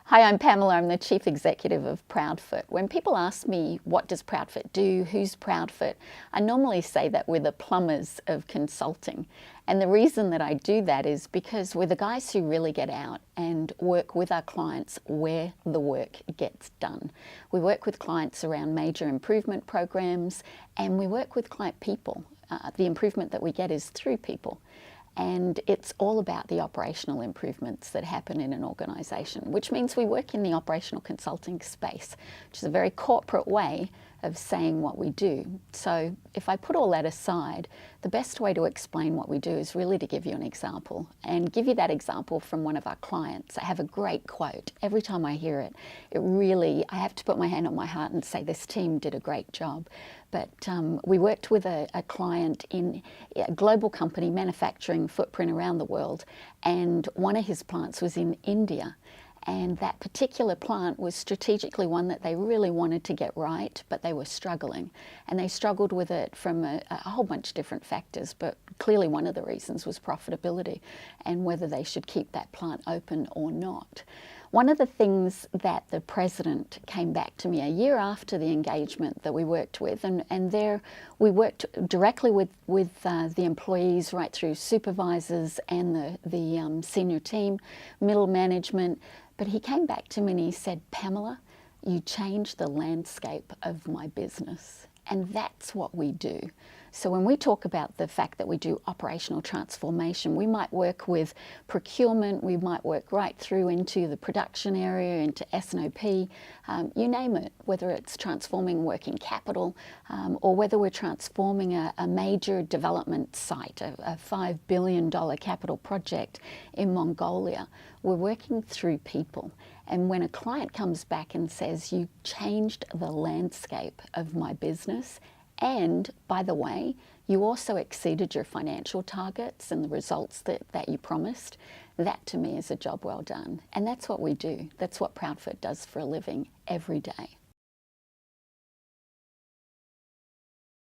Hi, I'm Pamela. I'm the Chief Executive of Proudfoot. When people ask me, what does Proudfoot do? Who's Proudfoot? I normally say that we're the plumbers of consulting. And the reason that I do that is because we're the guys who really get out and work with our clients where the work gets done. We work with clients around major improvement programs, and we work with client people. The improvement that we get is through people. And it's all about the operational improvements that happen in an organisation, which means we work in the operational consulting space, which is a very corporate way of saying what we do. So if I put all that aside, the best way to explain what we do is really to give you an example, and give you that example from one of our clients. I have a great quote. Every time I hear it, I have to put my hand on my heart and say this team did a great job. But we worked with a client in a global company, manufacturing footprint around the world, and one of his plants was in India. And that particular plant was strategically one that they really wanted to get right, but they were struggling. And they struggled with it from a whole bunch of different factors, but clearly one of the reasons was profitability and whether they should keep that plant open or not. One of the things that the president came back to me a year after the engagement that we worked with, and there we worked directly with the employees right through supervisors and the senior team, middle management. But he came back to me and he said, "Pamela, you changed the landscape of my business." And that's what we do. So when we talk about the fact that we do operational transformation, we might work with procurement, we might work right through into the production area, into S&OP, you name it, whether it's transforming working capital or whether we're transforming a major development site, a $5 billion capital project in Mongolia. We're working through people. And when a client comes back and says, "You changed the landscape of my business, and by the way, you also exceeded your financial targets and the results that you promised," that to me is a job well done. And that's what we do. That's what Proudfoot does for a living every day.